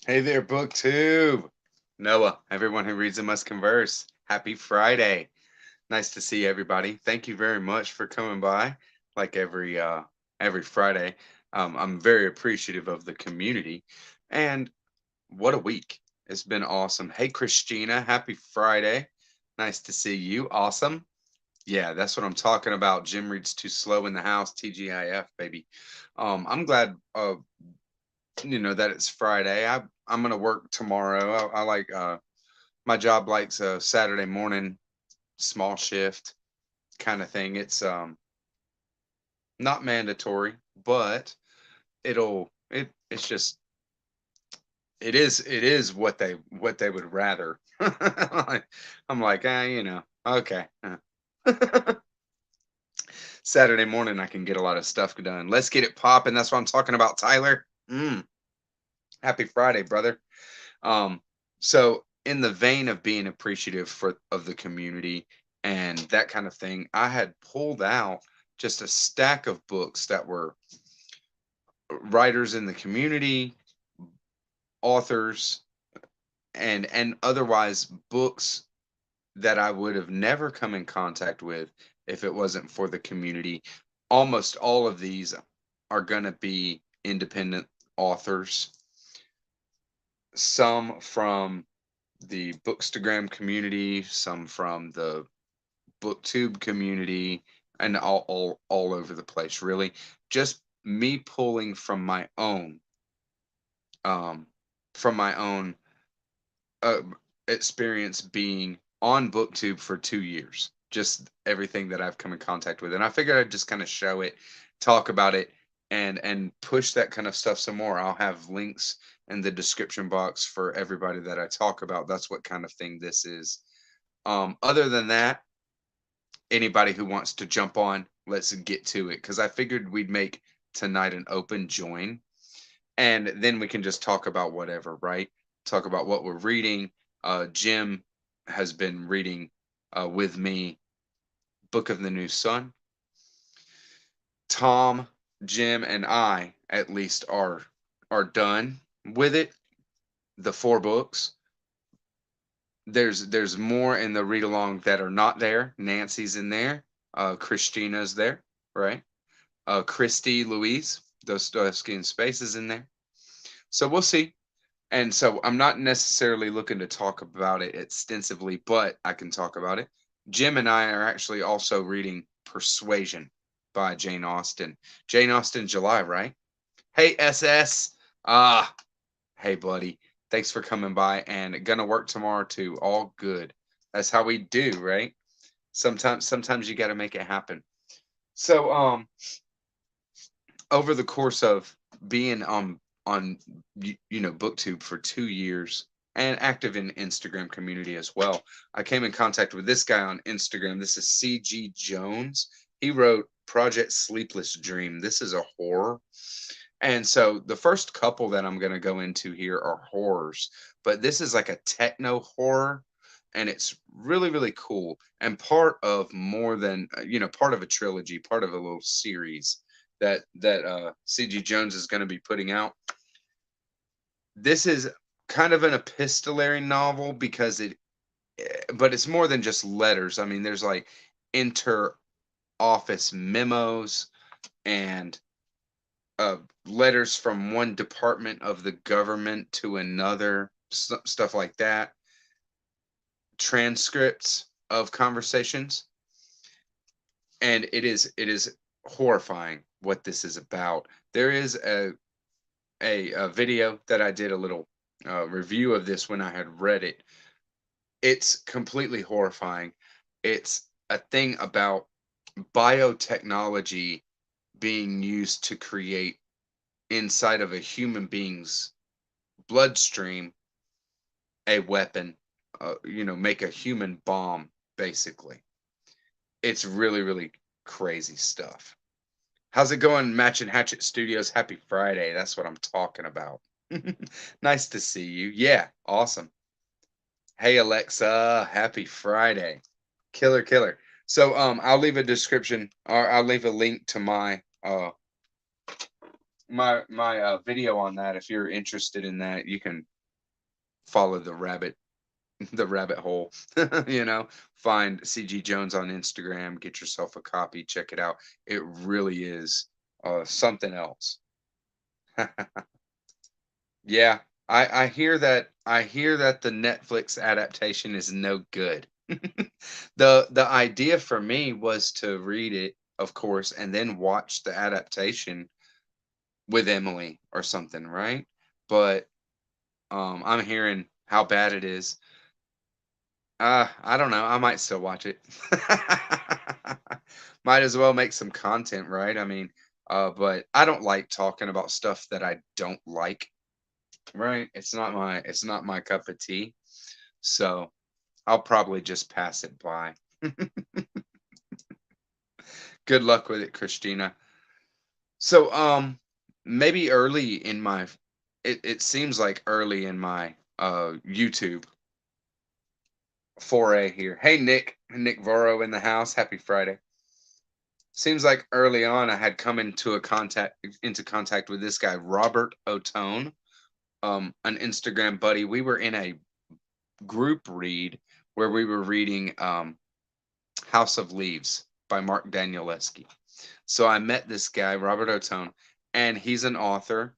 Hey there, BookTube. Noah, everyone who reads it must converse. Happy Friday. Nice to see everybody. Thank you very much for coming by like every Friday. I'm very appreciative of the community. And what a week. It's been awesome. Hey Christina, happy Friday. Nice to see you. Awesome. Yeah, that's what I'm talking about. Jim reads too slow in the house. TGIF, baby. I'm glad that it's Friday. I'm gonna work tomorrow. I like my job likes a Saturday morning small shift kind of thing. It's not mandatory, but it's just it is what they would rather. I'm like, okay. Saturday morning I can get a lot of stuff done. Let's get it popping. That's what I'm talking about, Tyler. Happy Friday, brother. Um, so in the vein of being appreciative of the community and that kind of thing, I had pulled out just a stack of books that were writers in the community, authors, and otherwise books that I would have never come in contact with if it wasn't for the community. Almost all of these are going to be independent authors, some from the Bookstagram community, some from the BookTube community, and all over the place. Really, just me pulling um, from my own uh, experience being on BookTube for 2 years. Just everything that I've come in contact with, and I figured I'd just kind of show it, talk about it, and push that kind of stuff some more. I'll have links in the description box for everybody that I talk about. That's what kind of thing this is. Other than that, anybody who wants to jump on, let's get to it. Because I figured we'd make tonight an open join, and then we can just talk about whatever, right? Talk about what we're reading. Jim has been reading with me Book of the New Sun. Tom, Jim, and I at least are done with it. The 4 books. There's more in the read along that are not there. Nancy's in there. Christina's there, right? Christy, Louise, Dostoevsky and Space is in there. So we'll see. And so I'm not necessarily looking to talk about it extensively, but I can talk about it. Jim and I are actually also reading Persuasion by Jane Austen. Jane Austen, July, right? Hey, SS. Ah, hey, buddy. Thanks for coming by and gonna work tomorrow too. All good. That's how we do, right? Sometimes you got to make it happen. So, over the course of being on BookTube for 2 years and active in Instagram community as well, I came in contact with this guy on Instagram. This is CG Jones. He wrote Project Sleepless Dream. This is a horror. And so the first couple that I'm going to go into here are horrors, but this is like a techno horror, and it's really really cool and part of more than part of a trilogy, part of a little series that CG Jones is going to be putting out. This is kind of an epistolary novel because but it's more than just letters. I mean, there's like inter office memos and uh, letters from one department of the government to another, stuff like that, transcripts of conversations, and it is horrifying what this is about. There is a video that I did a little review of this when I had read it. It's completely horrifying. It's a thing about biotechnology being used to create inside of a human being's bloodstream a weapon, make a human bomb, basically. It's really, really crazy stuff. How's it going, Match and Hatchet Studios? Happy Friday. That's what I'm talking about. Nice to see you. Yeah, awesome. Hey, Alexa. Happy Friday. Killer, killer. So, I'll leave a description, or I'll leave a link to my video on that. If you're interested in that, you can follow the rabbit hole. Find CG Jones on Instagram, get yourself a copy, check it out. It really is something else. Yeah, I hear that. I hear that the Netflix adaptation is no good. The idea for me was to read it, of course, and then watch the adaptation with Emily or something, right? But I'm hearing how bad it is. I don't know. I might still watch it. Might as well make some content, right? I mean, but I don't like talking about stuff that I don't like, right? It's not my cup of tea. So I'll probably just pass it by. Good luck with it, Christina. So maybe early in my it seems like early in my YouTube foray here. Hey Nick Voro in the house. Happy Friday. Seems like early on I had come into contact with this guy Robert Otone, an Instagram buddy. We were in a group read where we were reading House of Leaves by Mark Danielewski. So I met this guy Robert Otone, and he's an author,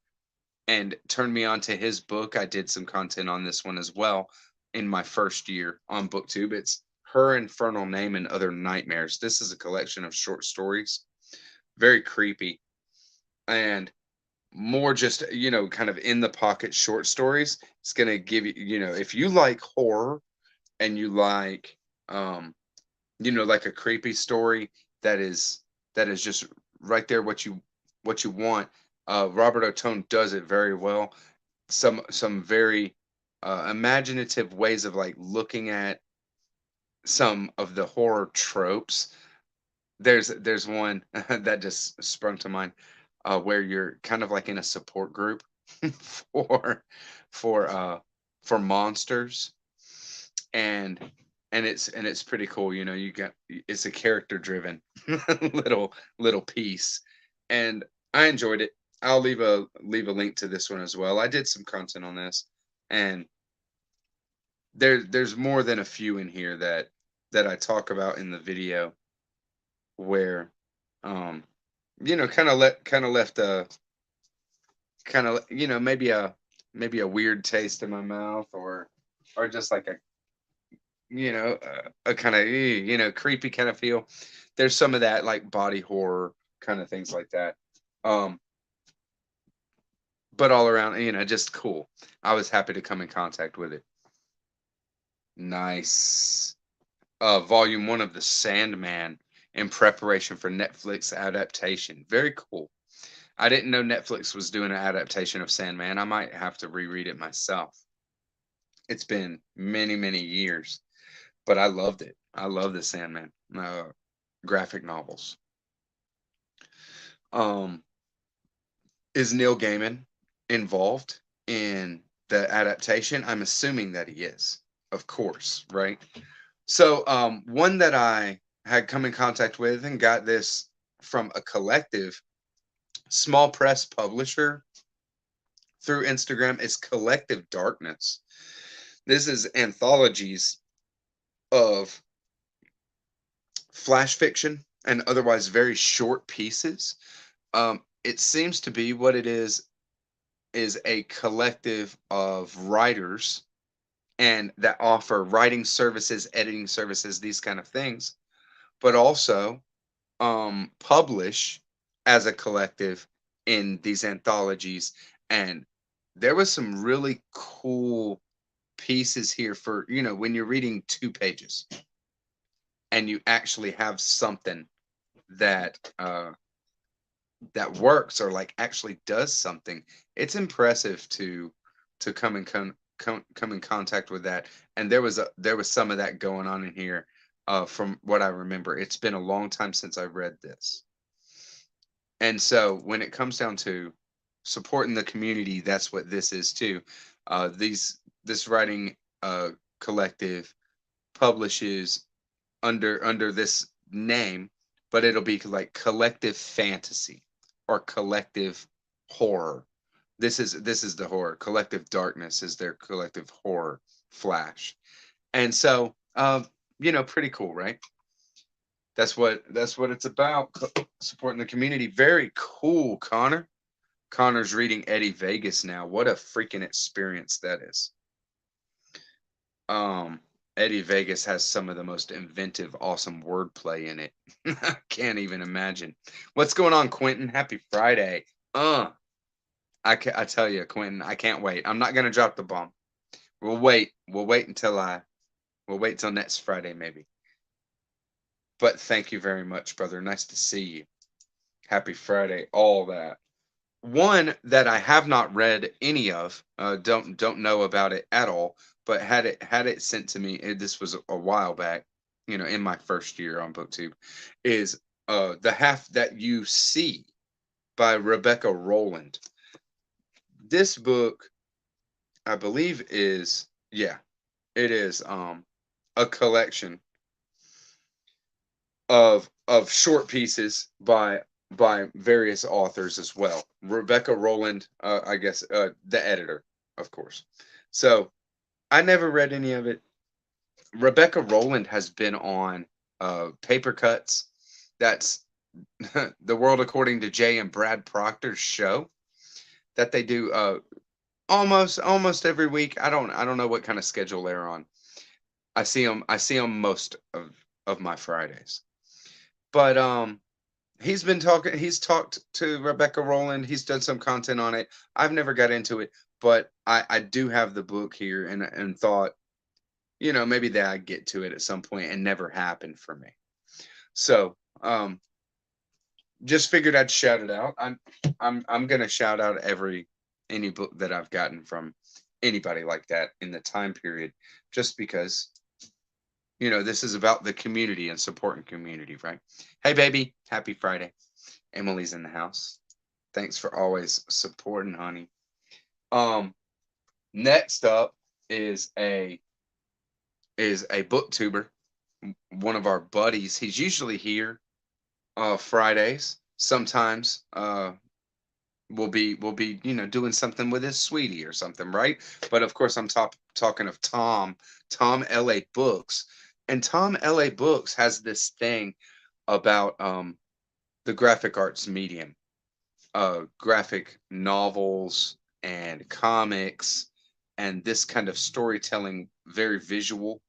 and turned me on to his book. I did some content on this one as well in my first year on BookTube. It's Her Infernal Name and Other Nightmares. This is a collection of short stories, very creepy, and more just, kind of in the pocket short stories. It's going to give you, if you like horror and you like, like a creepy story that is just right there what you want. Robert Otone does it very well. Some very imaginative ways of like looking at some of the horror tropes. There's one that just sprung to mind, where you're kind of like in a support group for for uh for monsters, and it's pretty cool. It's a character driven little piece, and I enjoyed it. I'll leave a link to this one as well. I did some content on this, and there's more than a few in here that I talk about in the video, where um kind of left a kind of, maybe a weird taste in my mouth, or just like a kind of, creepy kind of feel. There's some of that, like body horror kind of things like that. Um, but all around, just cool. I was happy to come in contact with it. Nice. Volume one of the Sandman in preparation for Netflix adaptation. Very cool. I didn't know Netflix was doing an adaptation of Sandman. I might have to reread it myself. It's been many, many years, but I loved it. I love the Sandman graphic novels. Um, is Neil Gaiman involved in the adaptation? I'm assuming that he is, of course, right? So, one that I had come in contact with and got this from a collective small press publisher through Instagram is Collective Darkness. This is anthologies of flash fiction and otherwise very short pieces. It seems to be what it is a collective of writers and that offer writing services, editing services, these kind of things, but also publish as a collective in these anthologies. And there was some really cool pieces here for, when you're reading 2 pages and you actually have something that that works or like actually does something. It's impressive to come in contact with that. And there was some of that going on in here, from what I remember. It's been a long time since I read this. And so when it comes down to supporting the community, that's what this is too. This writing collective publishes under this name, but it'll be like collective fantasy or collective horror. This is the horror. Collective darkness is their collective horror flash. And so, pretty cool, right? That's what it's about. Supporting the community. Very cool, Connor. Connor's reading Eddie Vegas now. What a freaking experience that is. Um, Eddie Vegas has some of the most inventive, awesome wordplay in it. I can't even imagine. What's going on, Quentin? Happy Friday. I tell you, Quentin, I can't wait. I'm not gonna drop the bomb. We'll wait. We'll wait till next Friday, maybe. But thank you very much, brother. Nice to see you. Happy Friday. All that. One that I have not read any of, don't know about it at all, but had it sent to me. This was a while back, in my first year on BookTube, is The Half That You See by Rebecca Rowland. This book, I believe, is it is a collection of short pieces by various authors as well. Rebecca Rowland, I guess, the editor, of course. So I never read any of it. Rebecca Rowland has been on Paper Cuts. That's The World According to Jay and Brad Proctor's show that they do almost every week. I don't know what kind of schedule they're on. I see them most of my Fridays. But he's talked to Rebecca Rowland. He's done some content on it. I've never got into it, but I do have the book here and thought, maybe that I'd get to it at some point, and never happened for me. So, just figured I'd shout it out. I'm gonna shout out any book that I've gotten from anybody like that in the time period, just because this is about the community and supporting community, right? Hey, baby, happy Friday. Emily's in the house. Thanks for always supporting, honey. Um, Next up is a booktuber, one of our buddies. He's usually here Fridays. Sometimes we'll be doing something with his sweetie or something, right? But of course, I'm talking of Tom LA Books, and Tom LA Books has this thing about the graphic arts medium, graphic novels and comics, and this kind of storytelling, very visual.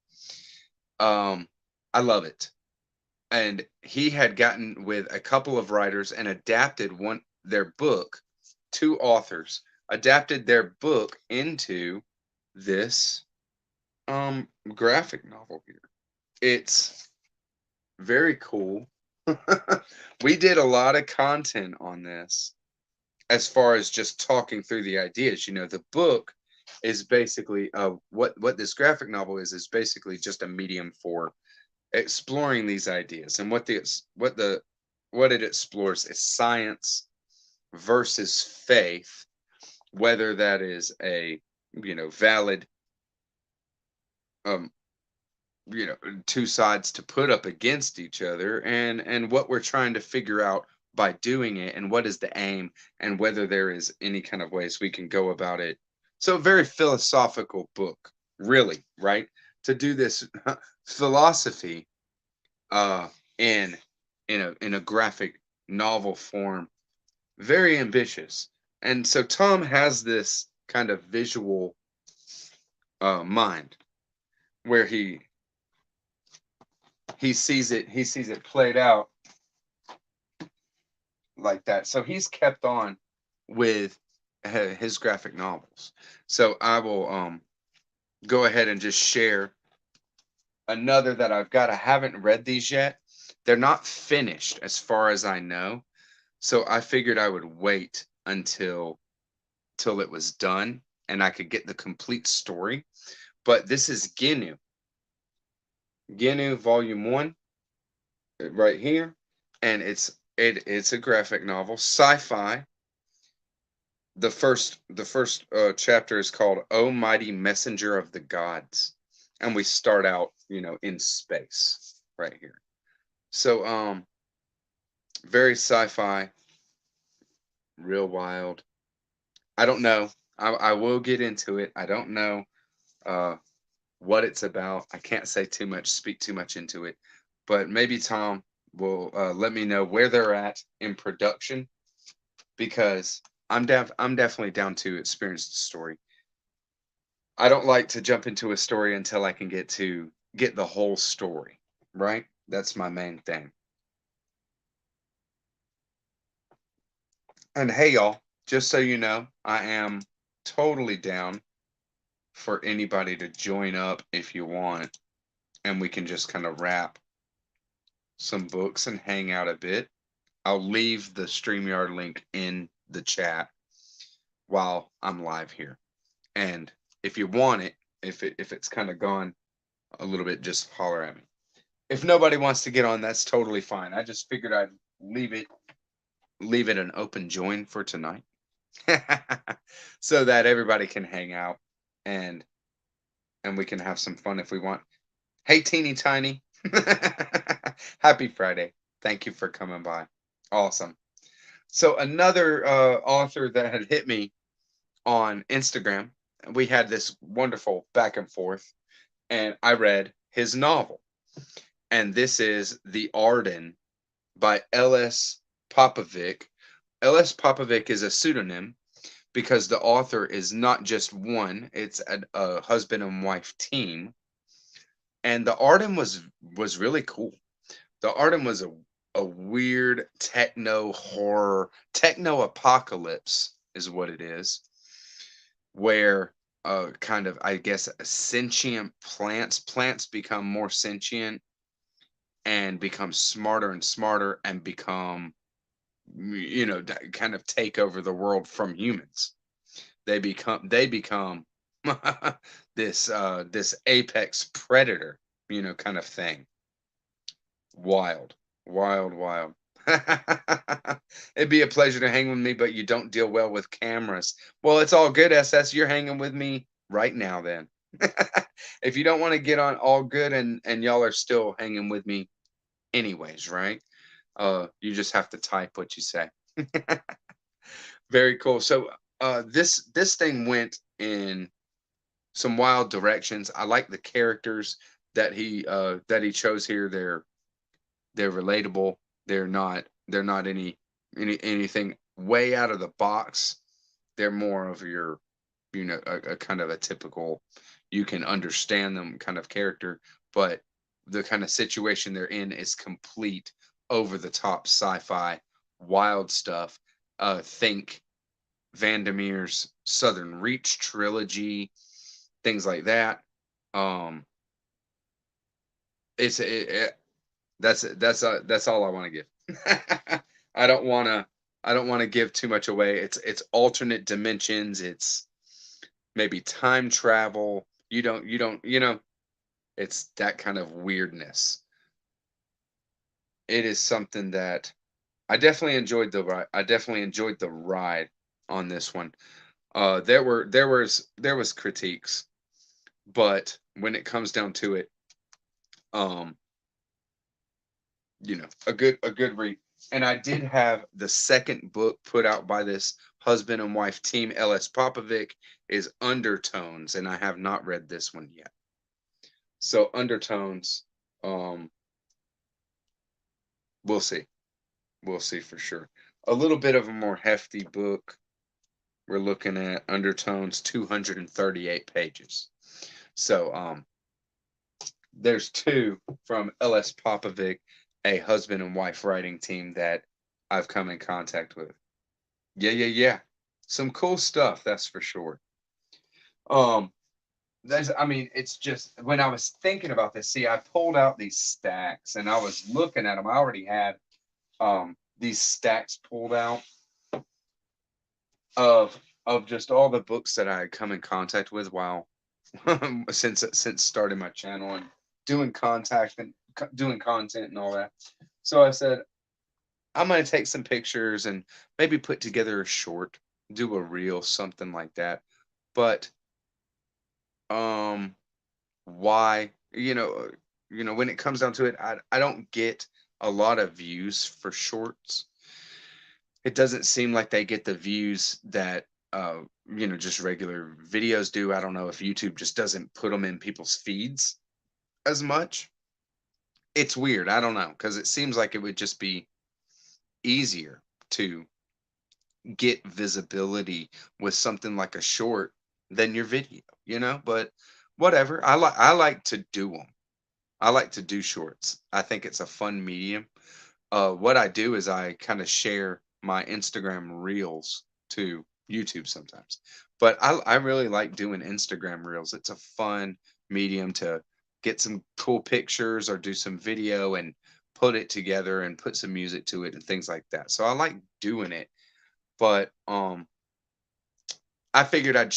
I love it. And he had gotten with a couple of writers and adapted their book, two authors adapted their book into this graphic novel here. It's very cool. We did a lot of content on this as far as just talking through the ideas. The book is basically what this graphic novel is basically just a medium for exploring these ideas. And what it explores is science versus faith, whether that is a valid um two sides to put up against each other, and what we're trying to figure out by doing it, and what is the aim, and whether there is any kind of ways we can go about it. So a very philosophical book, really, right? To do this philosophy uh in a graphic novel form, very ambitious. And so Tom has this kind of visual mind, where he sees it played out like that. So he's kept on with his graphic novels. So I will go ahead and just share another that I've got. I haven't read these yet. They're not finished as far as I know. So I figured I would wait until till it was done and I could get the complete story. But this is Genu. Genu Volume 1 right here, and it's a graphic novel, sci-fi. The first chapter is called "Oh Mighty Messenger of the Gods," and we start out, in space right here. So very sci-fi, real wild. I don't know. I will get into it. I don't know uh, what it's about. I can't say too much, speak too much into it, but maybe Tom will let me know where they're at in production, because I'm definitely down to experience the story. I don't like to jump into a story until I can get the whole story, right? That's my main thing. And hey, y'all, just so you know, I am totally down for anybody to join up if you want, and we can just kind of wrap some books and hang out a bit. I'll leave the StreamYard link in the chat while I'm live here. And if you want it, if it's kind of gone a little bit, just holler at me. If nobody wants to get on, that's totally fine. I just figured I'd leave it an open join for tonight. So that everybody can hang out and we can have some fun if we want. Hey, teeny tiny. Happy Friday. Thank you for coming by. Awesome. So another author that had hit me on Instagram, we had this wonderful back and forth, and I read his novel. And this is The Arden by L.S. Popovic. L.S. Popovic is a pseudonym because the author is not just one, it's a husband and wife team. And the Arden was really cool. The Arden was a weird techno horror, techno apocalypse is what it is, where kind of, I guess, sentient plants become more sentient and become smarter and smarter and become, kind of take over the world from humans. They become this apex predator, kind of thing. Wild, wild, wild. It'd be a pleasure to hang with me, but you don't deal well with cameras. Well, it's all good, SS. You're hanging with me right now, then. If you don't want to get on, all good, and y'all are still hanging with me anyways, right? You just have to type what you say. Very cool. So this thing went in some wild directions. I like the characters that he chose here. They're relatable. They're not anything way out of the box. They're more of your, a kind of a typical, you can understand them kind of character, but the kind of situation they're in is complete over the top sci-fi, wild stuff. Think Vandermeer's Southern Reach trilogy, things like that. Um, it, that's all I want to give. I don't want to I don't want to give too much away. It's alternate dimensions. It's maybe time travel. It's that kind of weirdness. It is something that I definitely enjoyed the ride. I definitely enjoyed the ride on this one. There was critiques, but when it comes down to it, um, a good read. And I did have the second book put out by this husband and wife team, L.S. Popovic, is Undertones, and I have not read this one yet. So Undertones, um, we'll see. We'll see for sure. A little bit of a more hefty book. We're looking at Undertones, 238 pages. So there's two from L.S. Popovic, a husband and wife writing team that I've come in contact with. Yeah, yeah, yeah. Some cool stuff, that's for sure. Um, I mean, it's just when I was thinking about this, see, I pulled out these stacks and I was looking at them. I already had these stacks pulled out of just all the books that I had come in contact with while since starting my channel and doing contact and doing content and all that. So I said, I'm gonna take some pictures and maybe put together a short, do a reel, something like that. But um, why? When it comes down to it, I don't get a lot of views for shorts. It doesn't seem like they get the views that uh, just regular videos do. I don't know if YouTube just doesn't put them in people's feeds as much. It's weird. I don't know because it seems like it would just be easier to get visibility with something like a short than your video. But whatever. I like to do them. I like to do shorts. I think it's a fun medium. What I do is I kind of share my Instagram reels to YouTube sometimes. But I really like doing Instagram reels. It's a fun medium to get some cool pictures or do some video and put it together and put some music to it and things like that. So I like doing it. But I figured I'd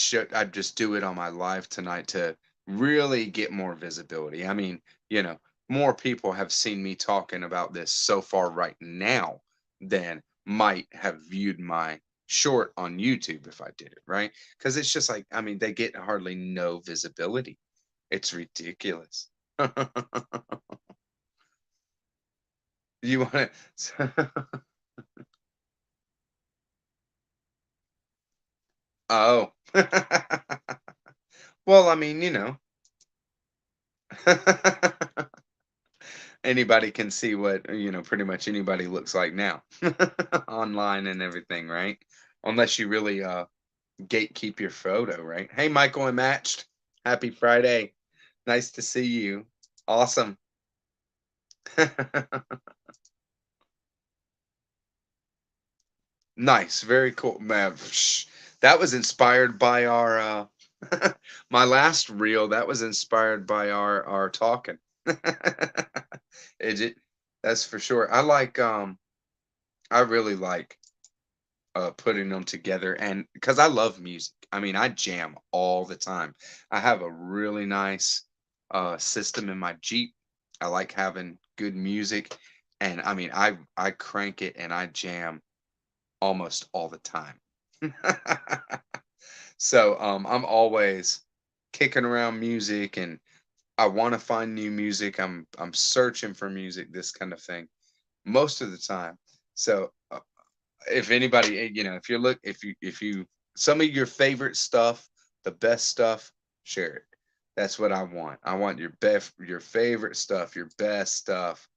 just do it on my live tonight to really get more visibility. I mean, you know, more people have seen me talking about this so far right now than might have viewed my short on YouTube if I did it, right? Because it's just like, I mean, they get hardly no visibility. It's ridiculous. You want to? Oh. Well, I mean, anybody can see what pretty much anybody looks like now online and everything, right? Unless you really gatekeep your photo, right? Hey, Michael and Matched, happy Friday. Nice to see you. Awesome. Nice, very cool, man. That was inspired by our my last reel. That was inspired by our talking. Is it? That's for sure. I really like putting them together, and because I love music. I mean, I jam all the time. I have a really nice system in my Jeep. I like having good music, and I mean, I crank it and I jam almost all the time. So I'm always kicking around music, and I want to find new music. I'm searching for music, this kind of thing, most of the time. So if anybody, if you look, if you some of your favorite stuff, the best stuff, share it. That's what I want. I want your favorite stuff, your best stuff.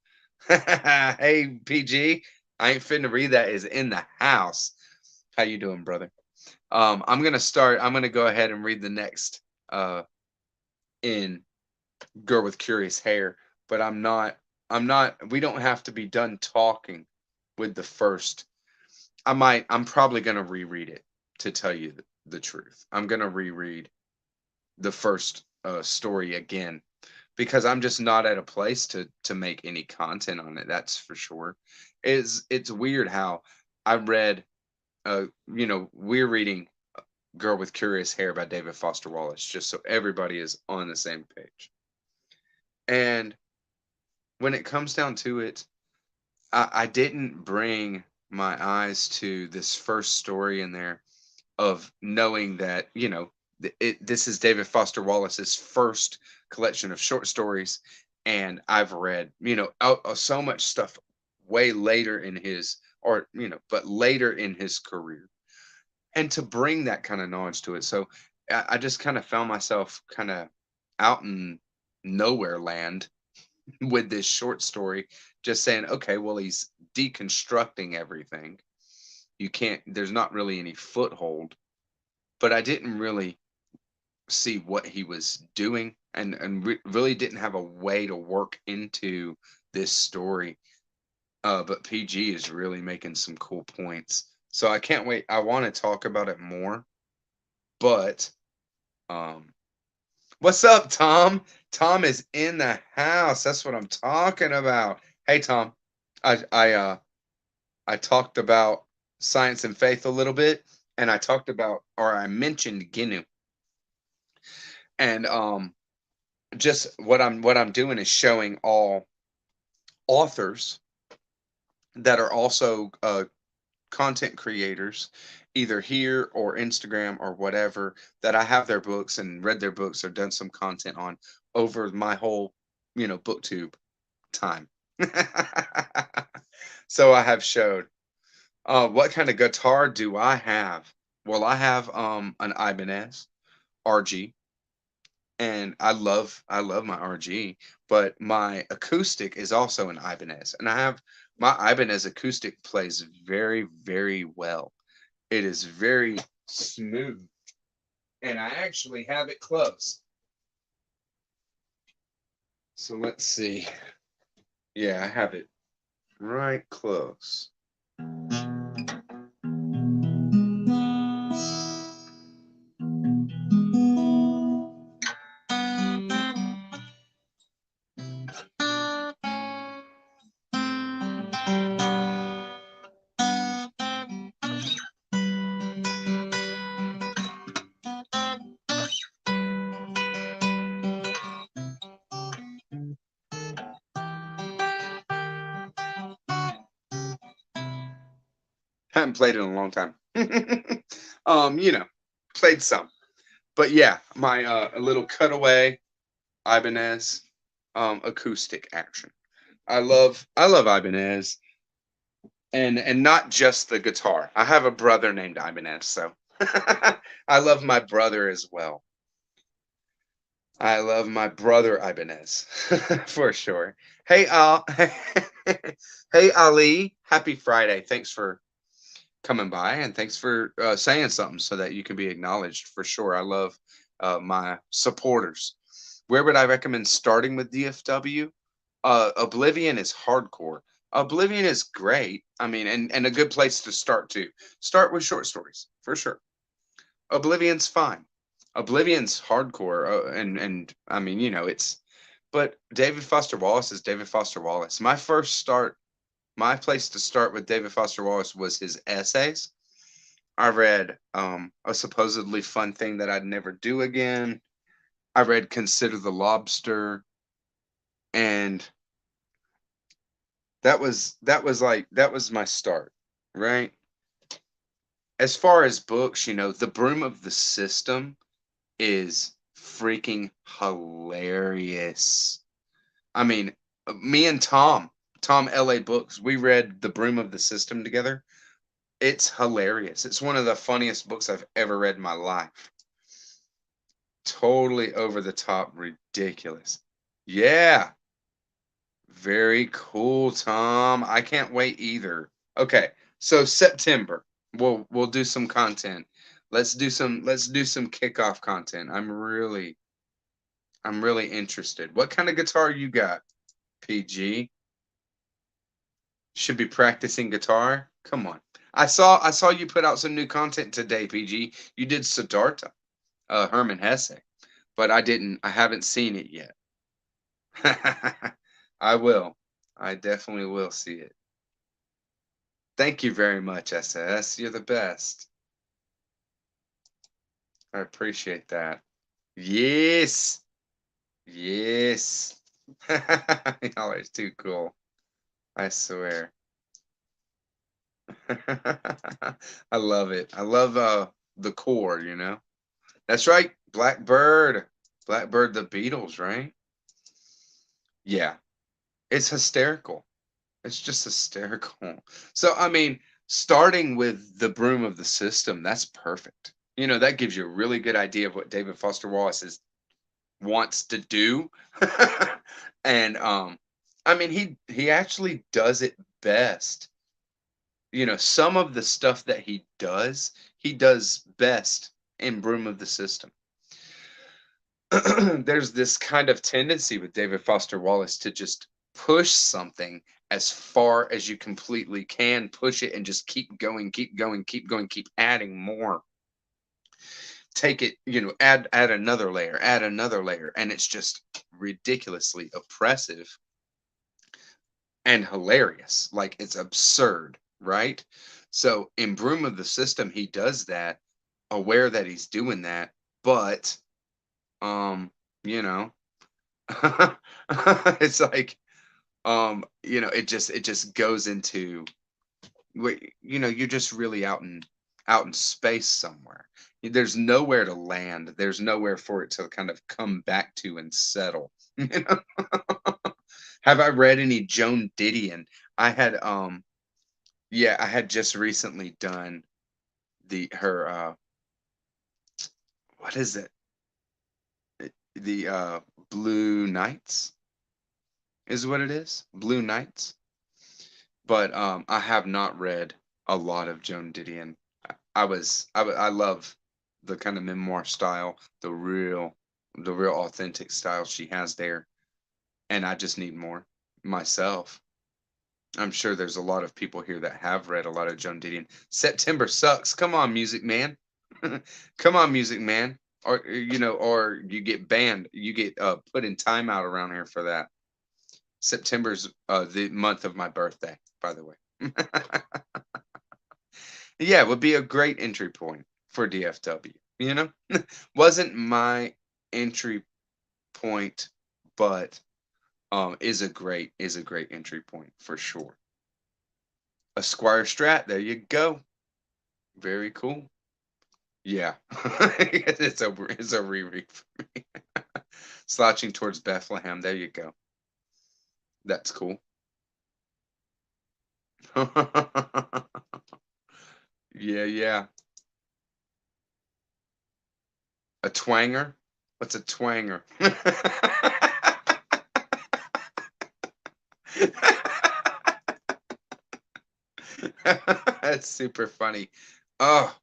Hey, PG, I ain't finna read that. Is in the house. How you doing, brother? I'm gonna go ahead and read the next in Girl with Curious Hair, but I'm not we don't have to be done talking with the first. I'm probably gonna reread it, to tell you the truth. I'm gonna reread the first story again because I'm just not at a place to make any content on it. That's for sure. It's weird how I read we're reading Girl with Curious Hair by David Foster Wallace, just so everybody is on the same page. And when it comes down to it, I didn't bring my eyes to this first story in there of knowing that, this is David Foster Wallace's first collection of short stories. And I've read, so much stuff way later in his, or, but later in his career. And to bring that kind of knowledge to it. So I just kind of found myself kind of out in nowhere land with this short story, just saying, okay, well, he's deconstructing everything. There's not really any foothold, but I didn't really see what he was doing, and really didn't have a way to work into this story. But PG is really making some cool points. So I can't wait. I want to talk about it more, but um, what's up, Tom? Tom is in the house. That's what I'm talking about. Hey, Tom. I talked about science and faith a little bit, and I mentioned Genu, and just what I'm doing is showing all authors that are also content creators, either here or Instagram or whatever, that I have their books and read their books or done some content on over my whole, booktube time. So I have showed what kind of guitar do I have? Well, I have an Ibanez RG, and I love my RG, but my acoustic is also an Ibanez, and I have my Ibanez acoustic plays very, very well. It is very smooth, and I actually have it close. So let's see. Yeah, I have it right close. Haven't played it in a long time. You know, played some. But yeah, my a little cutaway Ibanez acoustic action. I love Ibanez, and not just the guitar. I have a brother named Ibanez, so I love my brother as well. I love my brother Ibanez for sure. Hey, hey Ali, happy Friday. Thanks for coming by, and thanks for saying something so that you can be acknowledged for sure. I love my supporters. Where would I recommend starting with DFW? Oblivion is hardcore. Oblivion is great. I mean, and a good place to start too. Start with short stories for sure. Oblivion's fine. Oblivion's hardcore, and I mean, it's. But David Foster Wallace is David Foster Wallace. My place to start with David Foster Wallace was his essays. I read a supposedly fun thing that I'd never do again. I read Consider the Lobster, and that was my start, right? As far as books, The Broom of the System is freaking hilarious. I mean, me and Tom LA Books, we read The Broom of the System together. It's hilarious. It's one of the funniest books I've ever read in my life. Totally over the top, ridiculous. Yeah, very cool, Tom. I can't wait either. Okay, so September, we'll do some content. Let's do some kickoff content. I'm really interested. What kind of guitar you got, PG? Should be practicing guitar. Come on. I saw you put out some new content today, PG. You did Siddhartha, Herman Hesse, but I haven't seen it yet. I will. I definitely will see it. Thank you very much, SS. You're the best. I appreciate that. Yes. Yes. Y'all are too cool. I swear. I love it. I love the core. That's right. Blackbird. Blackbird the Beatles, right? Yeah. It's hysterical. It's just hysterical. So I mean, starting with the broom of the system, that's perfect. That gives you a really good idea of what David Foster Wallace wants to do. And I mean he actually does it best. Some of the stuff that he does best in Broom of the System. There's this kind of tendency with David Foster Wallace to just push something as far as you completely can push it and just keep going, keep going, keep going, keep adding more. Take it, add another layer, and it's just ridiculously oppressive and hilarious. Like it's absurd, right? So in Broom of the System, he does that, aware that he's doing that, but you know, it's like it just goes into you're just really out in space somewhere. There's nowhere to land. There's nowhere for it to kind of come back to and settle. You know? Have I read any Joan Didion? I had yeah, I had just recently done the her what is it? The Blue Knights is what it is. Blue Knights. But I have not read a lot of Joan Didion. I love the kind of memoir style, the real authentic style she has there, and I just need more myself. I'm sure there's a lot of people here that have read a lot of Joan Didion. September sucks. Come on, Music Man. Come on, Music Man. Or you get banned. You get put in timeout around here for that. September's the month of my birthday, by the way. Yeah, it would be a great entry point for DFW. Wasn't my entry point, but is a great entry point for sure. A Squire Strat, there you go. Very cool. Yeah, it's a reread for me. Slouching towards Bethlehem, there you go. That's cool. Yeah, yeah. A twanger? What's a twanger? That's super funny. Oh,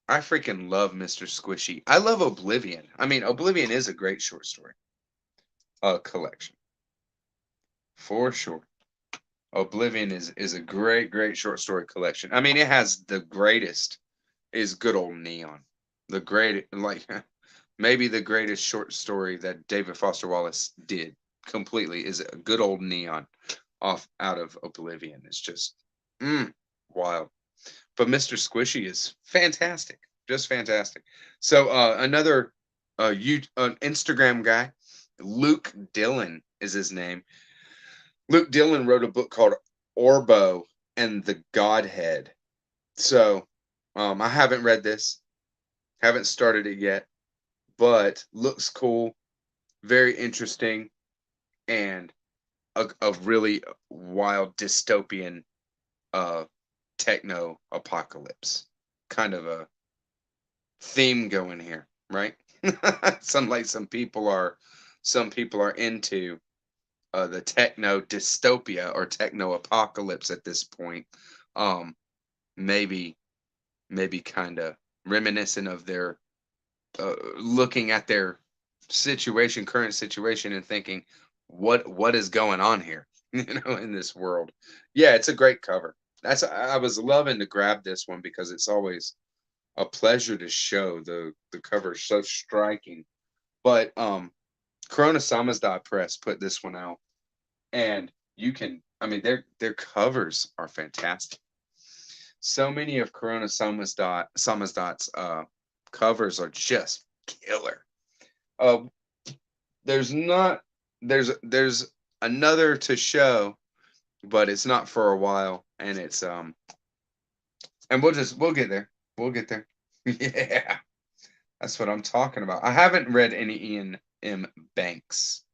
I freaking love Mr. Squishy. I love Oblivion. I mean, Oblivion is a great short story collection for sure. Oblivion is a great short story collection. I mean, it has the greatest is good old Neon. The great like maybe the greatest short story that David Foster Wallace did completely is a good old Neon off out of Oblivion. It's just wild. But Mr. Squishy is fantastic, just fantastic. So another Instagram guy, Luke Dillon is his name. Luke Dillon wrote a book called Orbo and the Godhead. So I haven't read this, haven't started it yet, but looks cool, very interesting, and a really wild dystopian techno apocalypse kind of a theme going here, right? Some people are into the techno dystopia or techno apocalypse at this point. Um, maybe kind of reminiscent of their looking at their current situation, and thinking, what is going on here, in this world. Yeah, it's a great cover. I was loving to grab this one because it's always a pleasure to show the cover is so striking. But Corona Samizdat Press put this one out, and I mean, their covers are fantastic. So many of Corona Samizdat's covers are just killer. Uh, there's not there's another to show, but it's not for a while, and it's and we'll get there. We'll get there. Yeah, that's what I'm talking about. I haven't read any Ian M. Banks.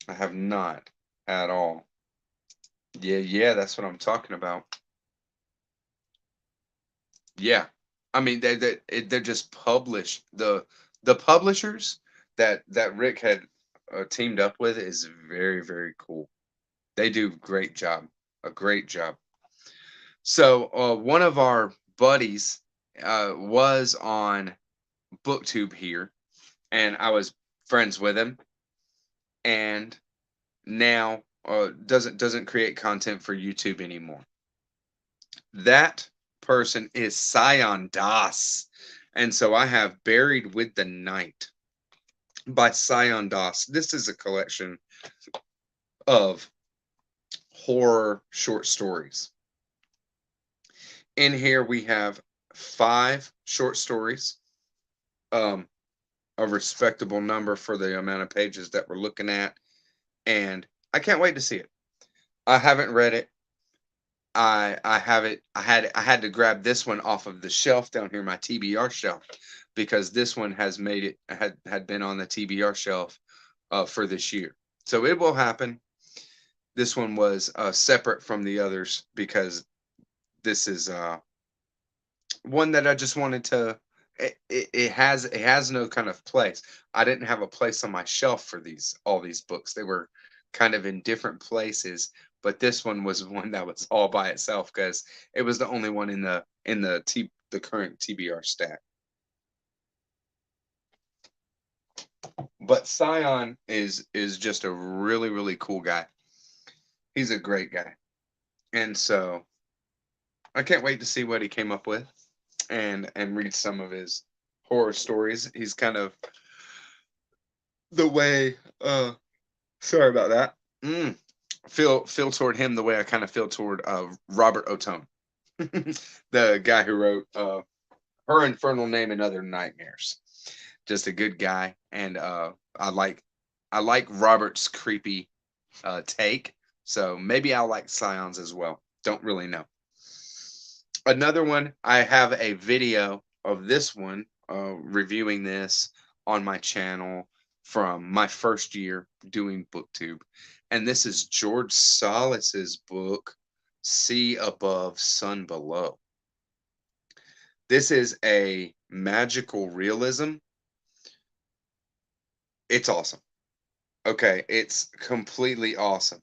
I have not at all. Yeah, that's what I'm talking about. Yeah, I mean they're just published. The publishers that Rick had teamed up with is very cool. They do a great job. So one of our buddies was on BookTube here, and I was friends with him, and now doesn't create content for YouTube anymore. That person is Syon Das. And so I have Buried with the Night by Syon Das. This is a collection of horror short stories. In here we have 5 short stories, a respectable number for the amount of pages that we're looking at, and I can't wait to see it. I haven't read it. I have it. I had to grab this one off of the shelf down here, my TBR shelf, because this one has made it had been on the TBR shelf for this year. So it will happen. This one was separate from the others because this is one that I just wanted to. It has no kind of place. I didn't have a place on my shelf for all these books. They were kind of in different places, but this one was one that was all by itself because it was the only one in the current TBR stack. But Syon is just a really cool guy. He's a great guy, and so I can't wait to see what he came up with and read some of his horror stories. He's kind of the way. Sorry about that. Feel toward him the way I kind of feel toward Robert Otone, the guy who wrote Her Infernal Name and Other Nightmares. Just a good guy, and I like Robert's creepy take. So maybe I'll like Scions as well. Don't really know. Another one, I have a video of this one reviewing this on my channel from my first year doing booktube, and this is George Salis's book Sea Above Sun Below. This is a magical realism. It's awesome. Okay, it's completely awesome.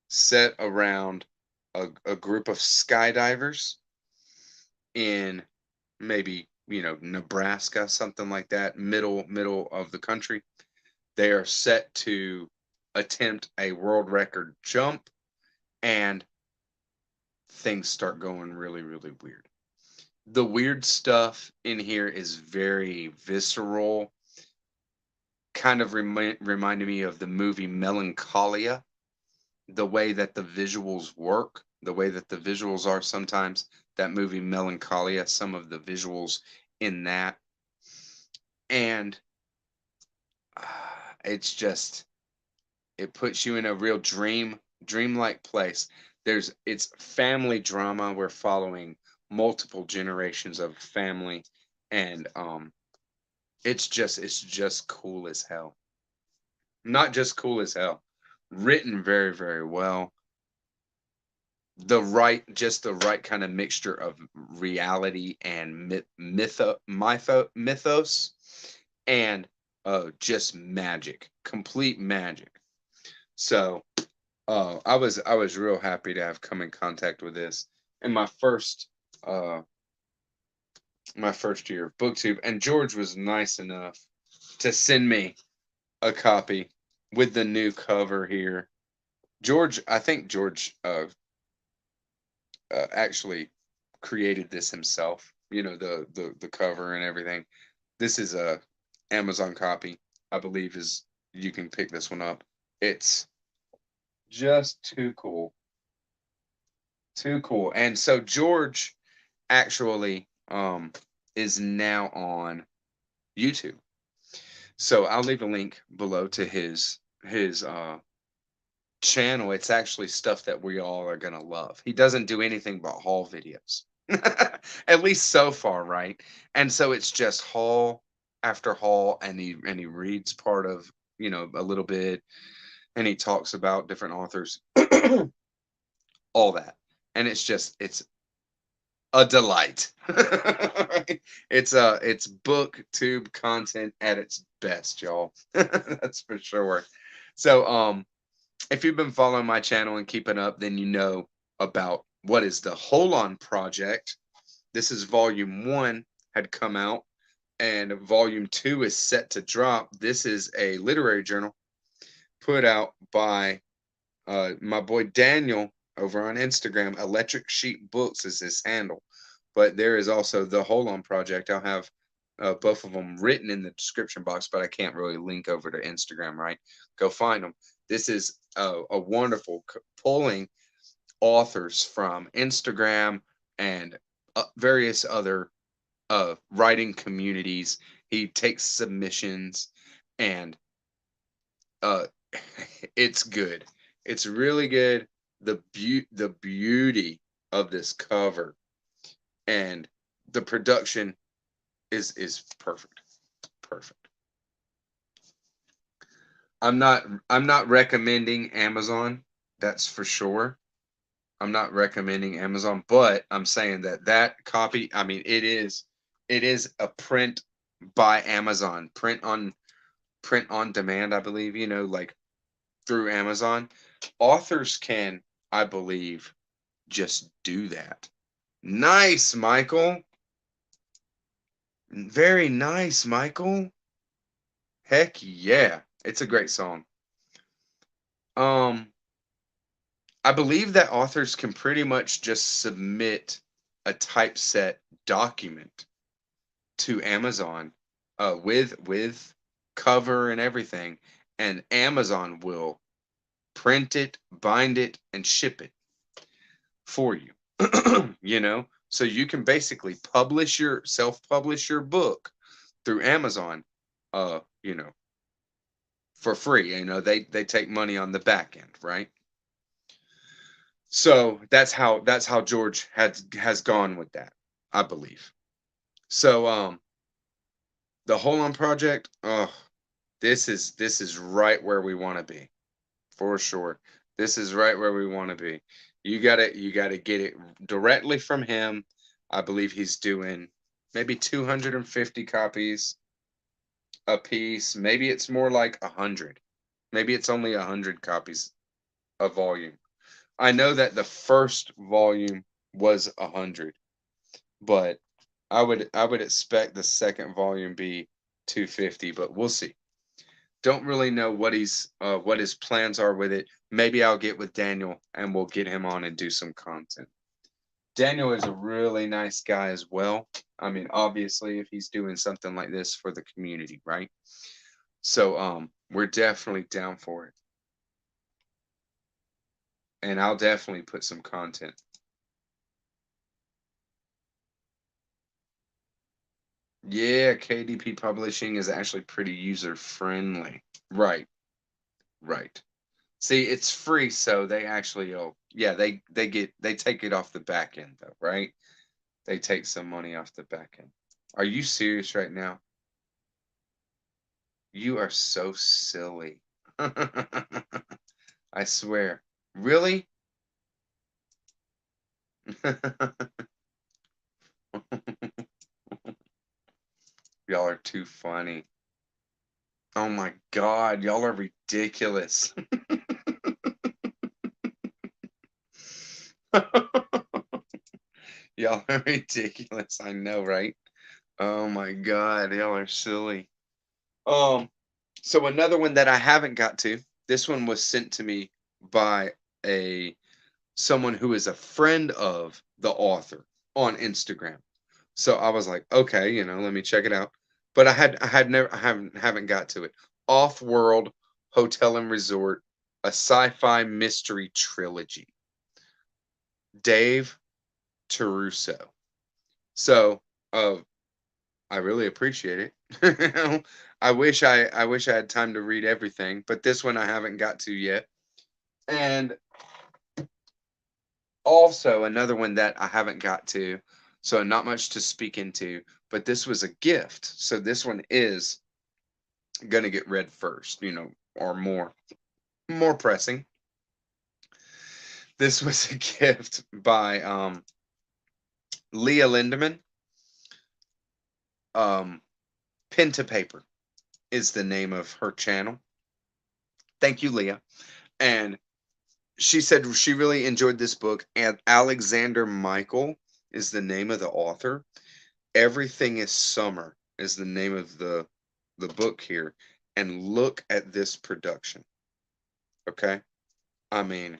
Set around a group of skydivers in maybe, Nebraska, something like that, middle of the country. They are set to attempt a world record jump, and things start going really weird. The weird stuff in here is very visceral, kind of reminded me of the movie Melancholia, the way that the visuals work, the way that the visuals are sometimes. That movie Melancholia, some of the visuals in that, and uh, it's just it puts you in a real dreamlike place. It's family drama. We're following multiple generations of family, and it's just cool as hell. Not just cool as hell, written very well. The right kind of mixture of reality and mythos, and just magic, complete magic. So I was real happy to have come in contact with this in uh my first year of booktube, and George was nice enough to send me a copy with the new cover here. I think George actually created this himself. The cover and everything. This is a Amazon copy, I believe. Is You can pick this one up. It's just too cool. And so George actually is now on YouTube. So I'll leave a link below to his channel. It's actually stuff that we all are gonna love. He doesn't do anything but haul videos. At least so far, right? And so it's just haul after haul, and he reads part of, a little bit, and he talks about different authors, all that. And it's a delight. It's booktube content at its best, y'all. That's for sure. So if you've been following my channel and keeping up, then you know about what is the Holon Project. This is volume 1 had come out, and volume 2 is set to drop. This is a literary journal put out by my boy Daniel over on Instagram. Electric Sheep Books is his handle. But there is also the Holon Project. I'll have both of them written in the description box, but I can't really link over to Instagram, right? Go find them. This is a wonderful pulling authors from Instagram and various other writing communities. He takes submissions, and uh, it's good. It's really good. The beauty of this cover and the production is perfect. Perfect. I'm not recommending Amazon, that's for sure. I'm not recommending Amazon, but I'm saying that that copy, I mean, it is a print by Amazon, print on demand, I believe, you know, like through Amazon. Authors can, I believe, just do that. Nice, Michael. Very nice, Michael. Heck yeah. It's a great song. Um, I believe that authors can pretty much just submit a typeset document to Amazon with cover and everything, and Amazon will print it, bind it, and ship it for you. You know, so you can basically self-publish your book through Amazon, you know, for free. You know, they take money on the back end, right? So that's how George has gone with that, I believe. So the Holon Project, oh, this is right where we want to be, for sure. This is right where we want to be. You gotta get it directly from him. I believe he's doing maybe 250 copies a piece. Maybe it's more like 100. Maybe it's only 100 copies a volume. I know that the first volume was 100, but I would expect the second volume be 250, but we'll see. Don't really know what his plans are with it. Maybe I'll get with Daniel and we'll get him on and do some content. Daniel is a really nice guy as well. I mean, obviously, if he's doing something like this for the community, right? So, we're definitely down for it, and I'll definitely put some content. Yeah, KDP Publishing is actually pretty user friendly. Right, right. See, it's free, so they actually, oh, yeah, they take it off the back end though, right? They take some money off the back end. Are you serious right now? You are so silly. I swear. Really? Y'all are too funny. Oh my God, y'all are ridiculous. Y'all are ridiculous. I know, right? Oh my God, y'all are silly. Um, so another one that I haven't got to. This one was sent to me by a someone who is a friend of the author on Instagram. So I was like, okay, you know, let me check it out. But I had never I haven't got to it. Off-World Hotel and Resort, a sci-fi mystery trilogy. Dave Taruso. So, I really appreciate it. I wish I had time to read everything, but this one I haven't got to yet. And also another one that I haven't got to, so not much to speak into, but this was a gift. So this one is going to get read first, you know, or more pressing. This was a gift by Leah Lindemann. Um, Pen to Paper is the name of her channel. Thank you, Leah. And she said she really enjoyed this book. And Alexander Michael is the name of the author. Everything is Summer is the name of the book here. And look at this production. Okay? I mean,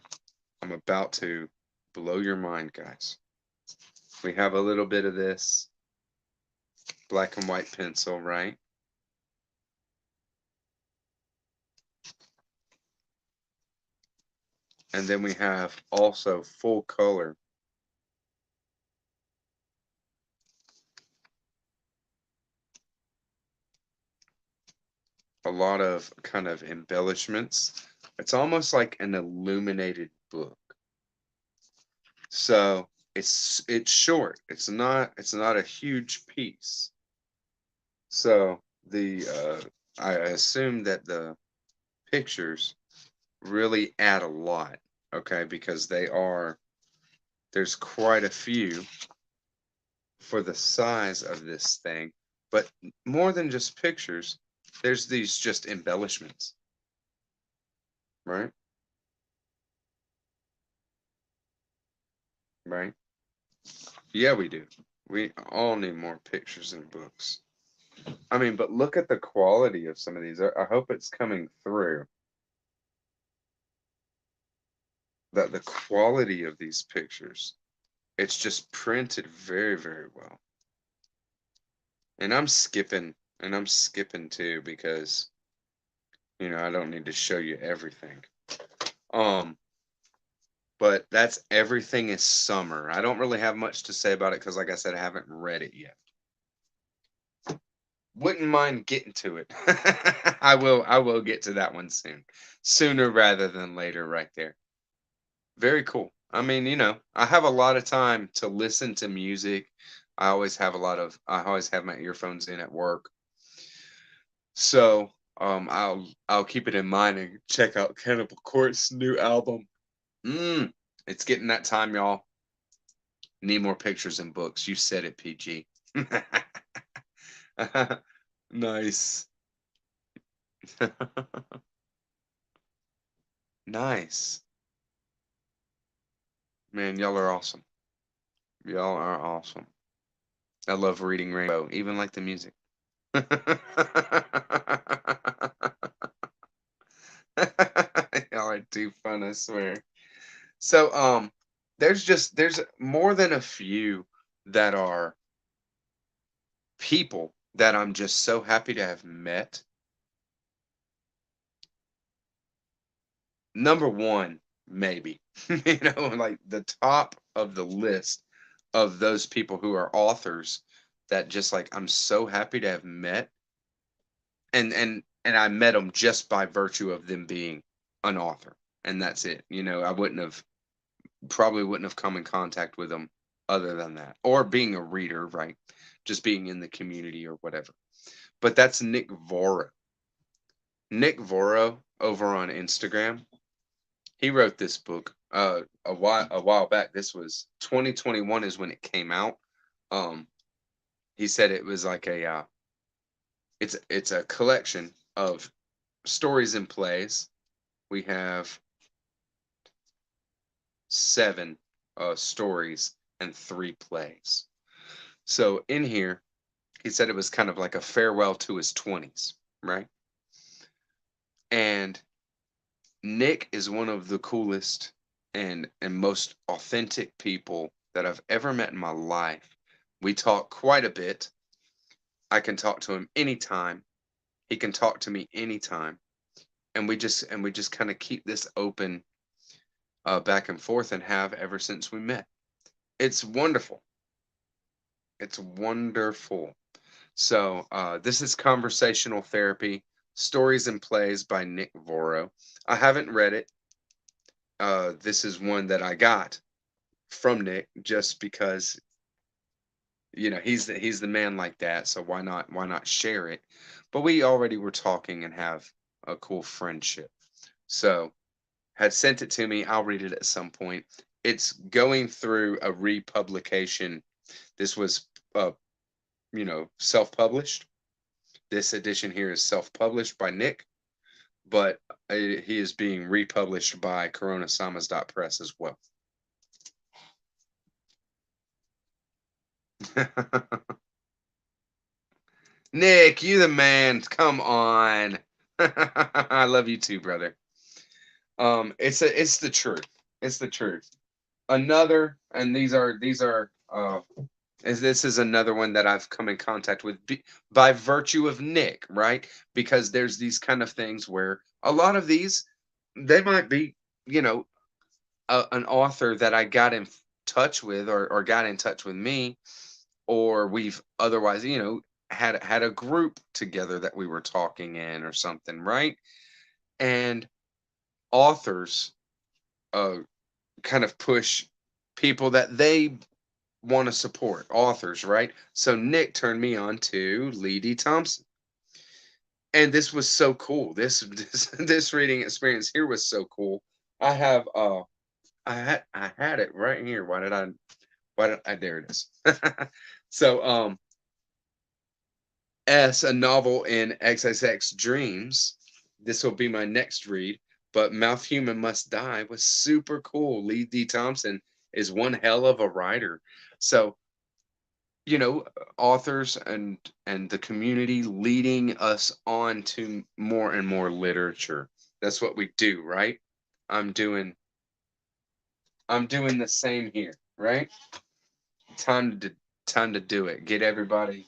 I'm about to blow your mind, guys. We have a little bit of this black and white pencil, right? And then we have also full color. A lot of kind of embellishments. It's almost like an illuminated book. So it's short. It's not a huge piece. So the I assume that the pictures really add a lot, okay, because they are There's quite a few for the size of this thing, but more than just pictures, there's these just embellishments, right? Right? Yeah, we do. We all need more pictures and books. I mean, but look at the quality of some of these. I hope it's coming through. That the quality of these pictures, it's just printed very, very well. And I'm skipping too because, I don't need to show you everything. But that's Everything is Summer. I don't really have much to say about it because, like I said, I haven't read it yet. Wouldn't mind getting to it. I will get to that one soon. Sooner rather than later, right there. Very cool. I mean, I have a lot of time to listen to music. I always have my earphones in at work. So, I'll keep it in mind and check out Cannibal Corpse's new album. It's getting that time, y'all. Need more pictures and books. You said it, PG. Nice. Nice. Man, y'all are awesome. Y'all are awesome. I love reading Rainbow, even like the music. Y'all are too fun, I swear. So, there's more than a few that are people that I'm just so happy to have met. Number one, maybe, like the top of the list of those people who are authors that just like I'm so happy to have met, and I met them just by virtue of them being an author, and that's it. I probably wouldn't have come in contact with them other than that, or being a reader, right? Just being in the community or whatever. But that's Nick Voro. Nick Voro over on Instagram. He wrote this book a while back. This was 2021 is when it came out. Um, he said it was like it's a collection of stories and plays. We have 7 stories and 3 plays. So in here, he said it was kind of like a farewell to his 20s, right? And Nick is one of the coolest and most authentic people that I've ever met in my life. We talk quite a bit. I can talk to him anytime. He can talk to me anytime. And we just kind of keep this open back and forth and have ever since we met. It's wonderful. It's wonderful. So this is Conversational Therapy, Stories and Plays by Nick Voro. I haven't read it. This is one that I got from Nick just because he's the man like that. So why not share it? But we already were talking and have a cool friendship. So had sent it to me. I'll read it at some point. It's going through a republication. This was self-published. This edition here is self-published by Nick, but he is being republished by Press as well. Nick, you the man. Come on. I love you too, brother. It's the truth. It's the truth. Another, and this is another one that I've come in contact with by virtue of Nick, right? Because there's these kind of things where a lot of these, they might be, an author that I got in touch with or got in touch with me, or we've otherwise, had a group together that we were talking in or something, right? And authors kind of push people that they want to support, authors, right? So Nick turned me on to Thompson. And this was so cool. This reading experience here was so cool. I have I had it right here. Why did I there it is. So S, a novel in XXX Dreams. This will be my next read. But Mouth Human Must Die was super cool. Lee D. Thompson is one hell of a writer. So, authors and the community leading us on to more and more literature. That's what we do, right? I'm doing I'm doing the same here, right? Time to time to do it. Get everybody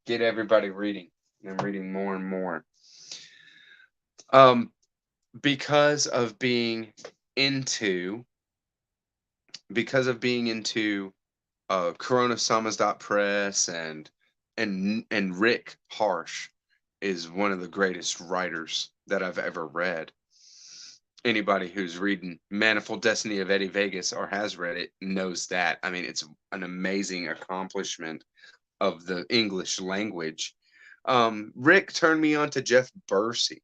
reading. I'm reading more and more. Um, because of being into Press and Rick Harsh is one of the greatest writers that I've ever read. Anybody who's reading Manifold Destiny of Eddie Vegas or has read it knows that. I mean, it's an amazing accomplishment of the English language. Rick turned me on to Jeff Bursey,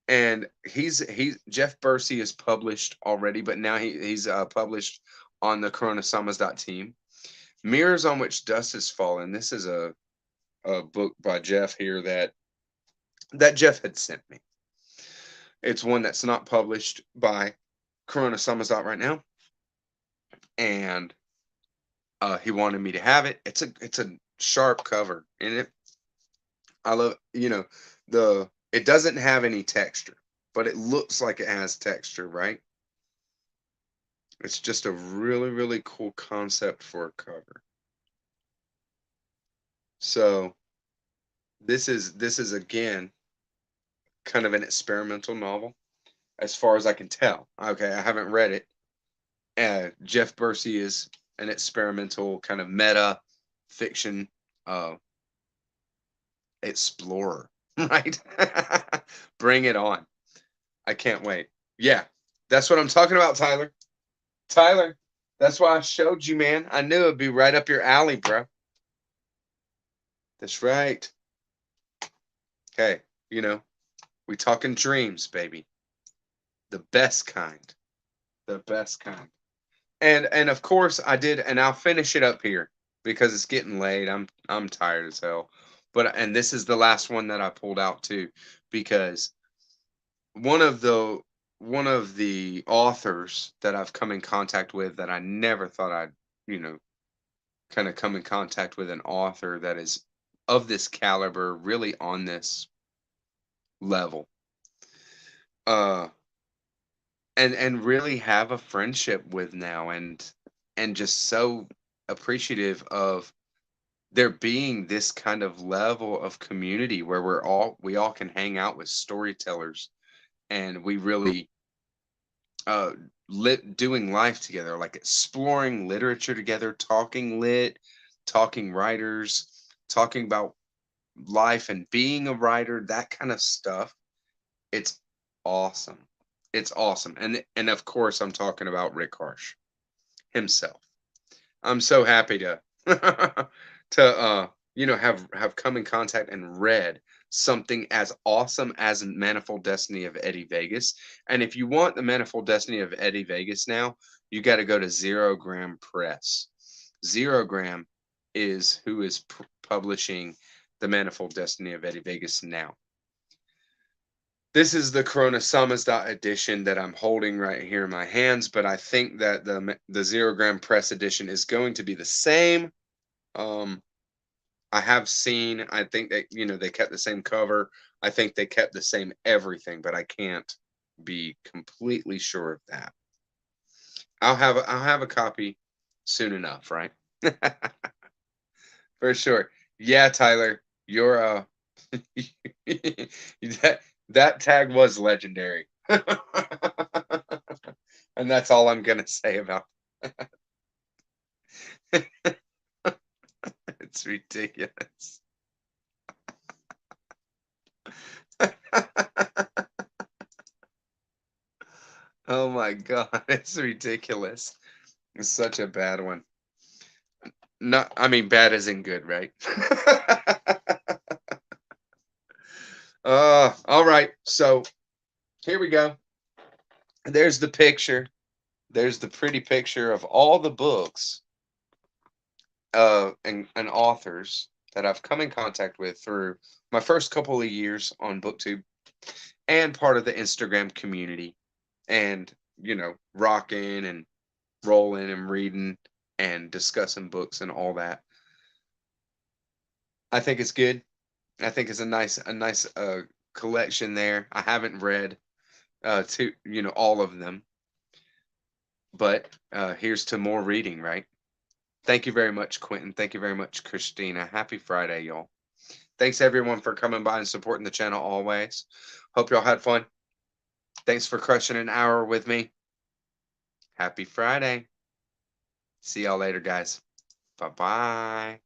and he's Jeff Bursey is published already, but now he's published on the team. Mirrors on Which Dust Has Fallen. This is a book by Jeff here that Jeff had sent me. It's one that's not published by Corona right now, and he wanted me to have it. It's a sharp cover in it. I love it doesn't have any texture, but it looks like it has texture, right? It's just a really, really cool concept for a cover. So this is again kind of an experimental novel, as far as I can tell. Okay, I haven't read it. Jeff Bursey is an experimental kind of meta fiction explorer, right? Bring it on. I can't wait. Yeah, that's what I'm talking about, Tyler. Tyler, that's why I showed you, man. I knew it'd be right up your alley, bro. That's right. Okay, we talking dreams, baby. The best kind. The best kind. And of course I did, and I'll finish it up here because it's getting late. I'm tired as hell. And this is the last one that I pulled out too, because one of the authors that I've come in contact with that I never thought I'd, kind of come in contact with an author that is of this caliber, really on this level. And really have a friendship with now, and just so appreciative of there being this kind of level of community where we all can hang out with storytellers, and we really doing life together, like exploring literature together, talking writers, talking about life and being a writer, that kind of stuff. It's awesome. It's awesome. And of course I'm talking about Rick Harsh himself. I'm so happy to have come in contact and read something as awesome as Manifold Destiny of Eddie Vegas. And if you want the Manifold Destiny of Eddie Vegas now, you got to go to Zerogram Press. Zerogram is who is publishing the Manifold Destiny of Eddie Vegas now. This is the Corona Samizdat edition that I'm holding right here in my hands, but I think that the Zerogram Press edition is going to be the same. I have seen, I think that, they kept the same cover. I think they kept the same everything, but I can't be completely sure of that. I'll have a copy soon enough, right? For sure. Yeah, Tyler, you're that tag was legendary. And that's all I'm gonna say about it. It's ridiculous. Oh my god, it's ridiculous. It's such a bad one. Not, I mean, bad as in good, right? All right. So here we go. There's the picture. there's the pretty picture of all the books and authors that I've come in contact with through my first couple of years on BookTube and part of the Instagram community, and rocking and rolling and reading and discussing books and all that. I think it's good. I think it's a nice collection there. I haven't read to all of them, but here's to more reading, right? Thank you very much, Quentin. Thank you very much, Christina. Happy Friday, y'all. Thanks everyone for coming by and supporting the channel always. Hope y'all had fun. Thanks for crushing an hour with me. Happy Friday. See y'all later, guys. Bye-bye.